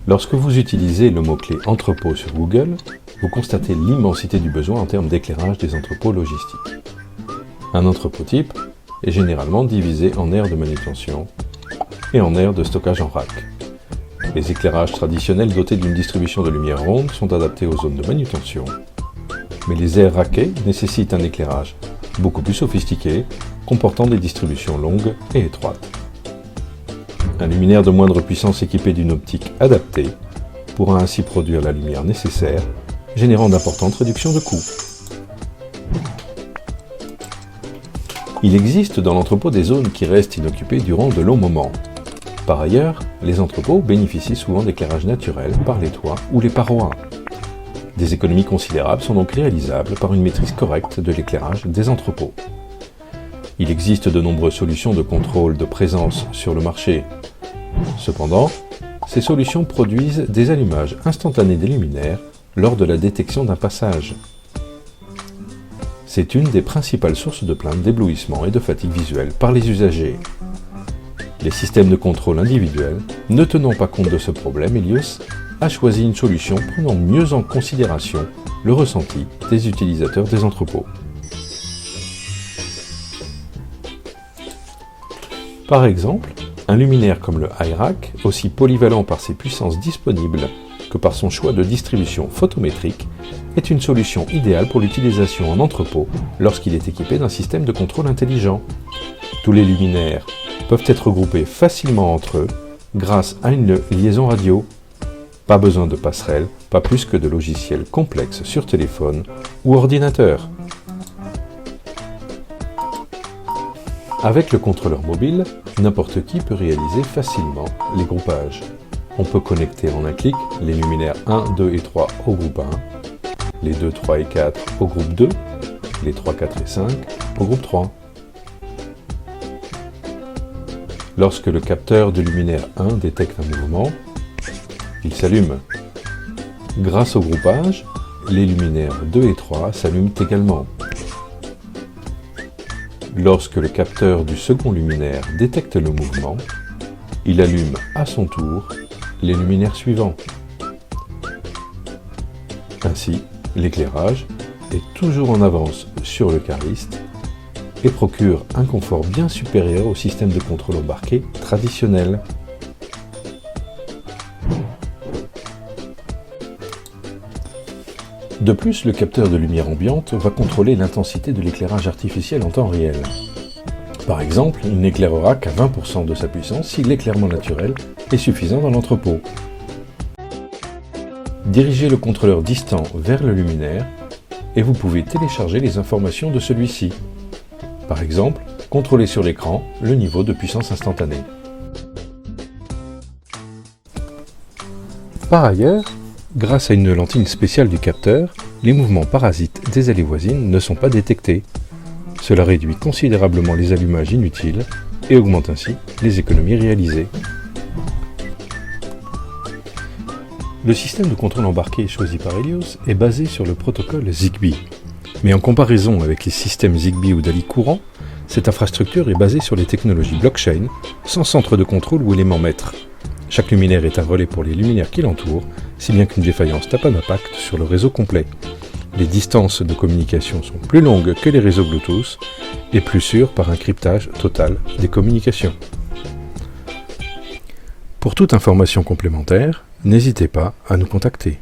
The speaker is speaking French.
Lorsque vous utilisez le mot-clé entrepôt sur Google, vous constatez l'immensité du besoin en termes d'éclairage des entrepôts logistiques. Un entrepôt type est généralement divisé en aires de manutention et en aires de stockage en rack. Les éclairages traditionnels dotés d'une distribution de lumière ronde sont adaptés aux zones de manutention, mais les aires rackées nécessitent un éclairage beaucoup plus sophistiqué, comportant des distributions longues et étroites. Un luminaire de moindre puissance équipé d'une optique adaptée pourra ainsi produire la lumière nécessaire, générant d'importantes réductions de coûts. Il existe dans l'entrepôt des zones qui restent inoccupées durant de longs moments. Par ailleurs, les entrepôts bénéficient souvent d'éclairage naturel par les toits ou les parois. Des économies considérables sont donc réalisables par une maîtrise correcte de l'éclairage des entrepôts. Il existe de nombreuses solutions de contrôle de présence sur le marché. Cependant, ces solutions produisent des allumages instantanés des luminaires lors de la détection d'un passage. C'est une des principales sources de plaintes d'éblouissement et de fatigue visuelle par les usagers. Les systèmes de contrôle individuels, ne tenant pas compte de ce problème, Helios a choisi une solution prenant mieux en considération le ressenti des utilisateurs des entrepôts. Par exemple, un luminaire comme le iRack, aussi polyvalent par ses puissances disponibles que par son choix de distribution photométrique, est une solution idéale pour l'utilisation en entrepôt lorsqu'il est équipé d'un système de contrôle intelligent. Tous les luminaires peuvent être regroupés facilement entre eux grâce à une liaison radio. Pas besoin de passerelle, pas plus que de logiciels complexes sur téléphone ou ordinateur. Avec le contrôleur mobile, n'importe qui peut réaliser facilement les groupages. On peut connecter en un clic les luminaires 1, 2 et 3 au groupe 1, les 2, 3 et 4 au groupe 2, les 3, 4 et 5 au groupe 3. Lorsque le capteur de luminaire 1 détecte un mouvement, il s'allume. Grâce au groupage, les luminaires 2 et 3 s'allument également. Lorsque le capteur du second luminaire détecte le mouvement, il allume à son tour les luminaires suivants. Ainsi, l'éclairage est toujours en avance sur le cariste et procure un confort bien supérieur au système de contrôle embarqué traditionnel. De plus, le capteur de lumière ambiante va contrôler l'intensité de l'éclairage artificiel en temps réel. Par exemple, il n'éclairera qu'à 20% de sa puissance si l'éclairement naturel est suffisant dans l'entrepôt. Dirigez le contrôleur distant vers le luminaire et vous pouvez télécharger les informations de celui-ci. Par exemple, contrôlez sur l'écran le niveau de puissance instantanée. Par ailleurs, grâce à une lentille spéciale du capteur, les mouvements parasites des allées voisines ne sont pas détectés. Cela réduit considérablement les allumages inutiles et augmente ainsi les économies réalisées. Le système de contrôle embarqué choisi par Helios est basé sur le protocole Zigbee. Mais en comparaison avec les systèmes Zigbee ou DALI courants, cette infrastructure est basée sur les technologies blockchain, sans centre de contrôle ou élément maître. Chaque luminaire est un relais pour les luminaires qui l'entourent, si bien qu'une défaillance n'a pas d'impact sur le réseau complet. Les distances de communication sont plus longues que les réseaux Bluetooth et plus sûres par un cryptage total des communications. Pour toute information complémentaire, n'hésitez pas à nous contacter.